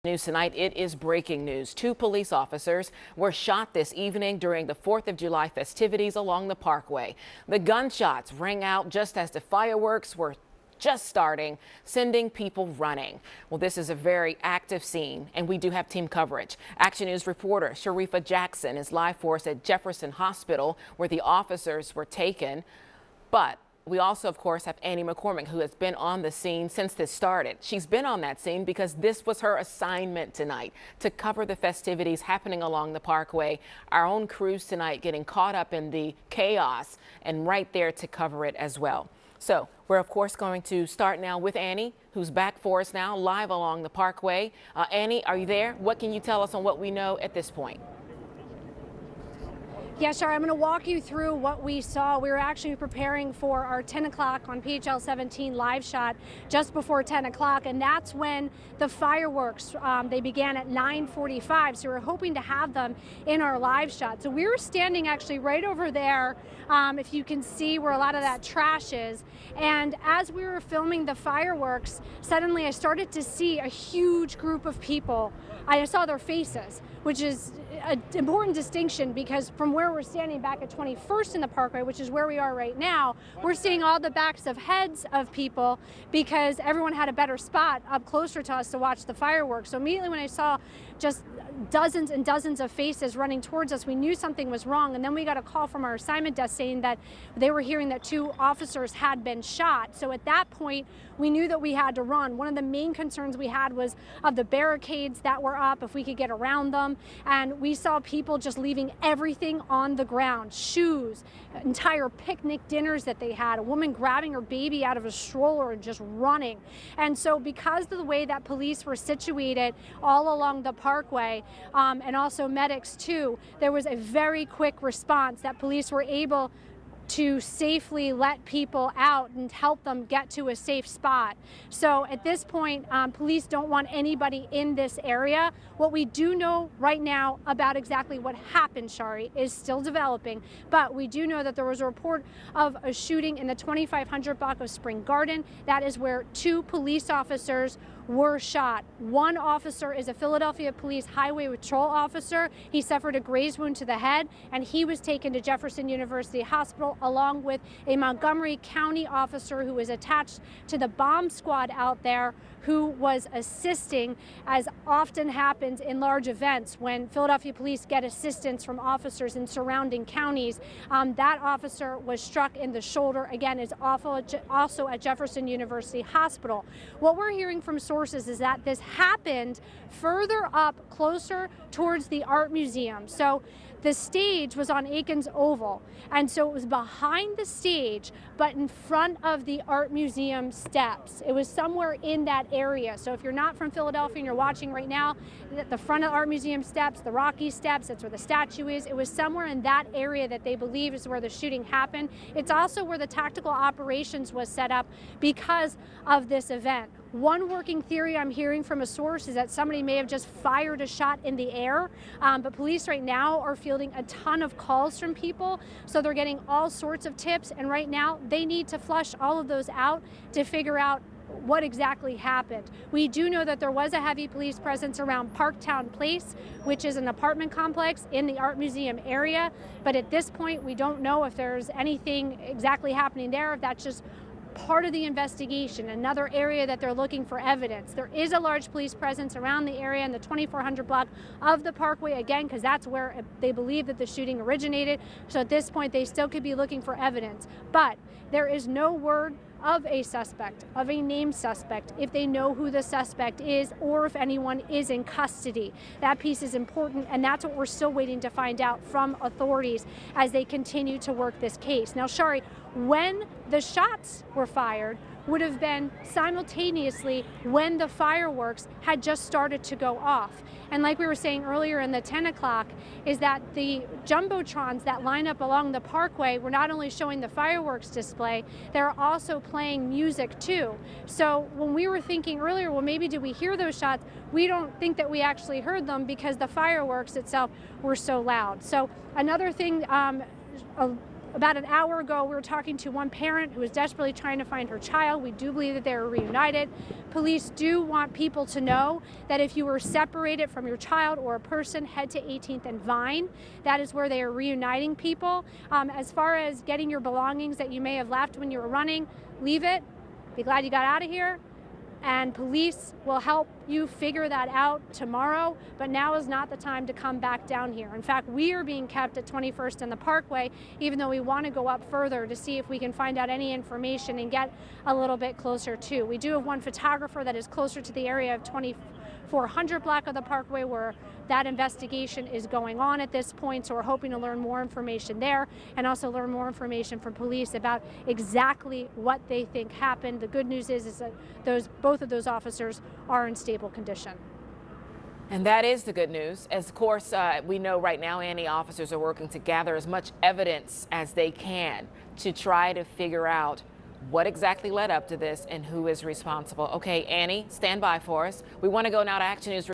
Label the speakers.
Speaker 1: News tonight, it is breaking news. 2 police officers were shot this evening during the 4th of July festivities along the Parkway. The gunshots rang out just as the fireworks were just starting, sending people running. Well, this is a very active scene, and we do have team coverage. Action News reporter Sharifa Jackson is live for us at Jefferson Hospital, where the officers were taken. But we also, of course, have Annie McCormick, who has been on the scene since this started. She's been on that scene because this was her assignment tonight, to cover the festivities happening along the Parkway. Our own crews tonight getting caught up in the chaos and right there to cover it as well. So we're, of course, going to start now with Annie, who's back for us now live along the Parkway. Annie, are you there? What can you tell us on what we know at this point?
Speaker 2: Yeah, sure. I'm going to walk you through what we saw. We were actually preparing for our 10 o'clock on PHL 17 live shot just before 10 o'clock, and that's when the fireworks, they began at 9:45, so we were hoping to have them in our live shot. So we were standing actually right over there, if you can see where a lot of that trash is, and as we were filming the fireworks, suddenly I started to see a huge group of people. I saw their faces, which is an important distinction because from where we're standing back at 21st in the Parkway, which is where we are right now, we're seeing all the backs of heads of people because everyone had a better spot up closer to us to watch the fireworks. So immediately when I saw just dozens and dozens of faces running towards us, we knew something was wrong. And then we got a call from our assignment desk saying that they were hearing that 2 officers had been shot. So at that point, we knew that we had to run. One of the main concerns we had was of the barricades that were up, if we could get around them. And we saw people just leaving everything on the ground, shoes, entire picnic dinners that they had, a woman grabbing her baby out of a stroller and just running. And so because of the way that police were situated all along the Parkway, and also medics too, there was a very quick response that police were able to safely let people out and help them get to a safe spot. So at this point, police don't want anybody in this area. What we do know right now about exactly what happened, Shari, is still developing, but we do know that there was a report of a shooting in the 2500 block of Spring Garden. That is where 2 police officers were shot. One officer is a Philadelphia Police Highway Patrol officer. He suffered a graze wound to the head, and he was taken to Jefferson University Hospital along with a Montgomery County officer who was attached to the bomb squad out there, who was assisting, as often happens in large events when Philadelphia police get assistance from officers in surrounding counties. That officer was struck in the shoulder, again, is also at Jefferson University Hospital. What we're hearing from sources is that this happened further up, closer towards the art museum. So the stage was on Aikens Oval, and so it was behind the stage, but in front of the art museum steps. It was somewhere in that area. So if you're not from Philadelphia and you're watching right now, the front of the art museum steps, the Rocky steps, that's where the statue is. It was somewhere in that area that they believe is where the shooting happened. It's also where the tactical operations was set up because of this event. One working theory I'm hearing from a source is that somebody may have just fired a shot in the air, but police right now are fielding a ton of calls from people, so they're getting all sorts of tips, and right now they need to flush all of those out to figure out what exactly happened. We do know that there was a heavy police presence around Parktown Place, which is an apartment complex in the art museum area, but at this point we don't know if there's anything exactly happening there, if that's just part of the investigation, another area that they're looking for evidence. There is a large police presence around the area in the 2400 block of the Parkway, again, because that's where they believe that the shooting originated. So at this point, they still could be looking for evidence. But there is no word of a suspect, of a named suspect, if they know who the suspect is or if anyone is in custody. That piece is important, and that's what we're still waiting to find out from authorities as they continue to work this case. Now, Shari, when the shots were fired would have been simultaneously when the fireworks had just started to go off. And like we were saying earlier in the 10 o'clock, is that the jumbotrons that line up along the Parkway were not only showing the fireworks display, they're also playing music too. So when we were thinking earlier, well, maybe did we hear those shots? We don't think that we actually heard them because the fireworks itself were so loud. So another thing, About an hour ago, we were talking to one parent who was desperately trying to find her child. We do believe that they are reunited. Police do want people to know that if you were separated from your child or a person, head to 18th and Vine. That is where they are reuniting people. As far as getting your belongings that you may have left when you were running, leave it. Be glad you got out of here. And police will help you figure that out tomorrow, but now is not the time to come back down here. In fact, we are being kept at 21st and the Parkway, even though we want to go up further to see if we can find out any information and get a little bit closer too. We do have one photographer that is closer to the area of 2400 block of the Parkway where that investigation is going on at this point, so we're hoping to learn more information there and also learn more information from police about exactly what they think happened. The good news is that both of those officers are in stable condition.
Speaker 1: And that is the good news. As of course, we know right now, Annie, officers are working to gather as much evidence as they can to try to figure out what exactly led up to this and who is responsible. Okay, Annie, stand by for us. We want to go now to Action News.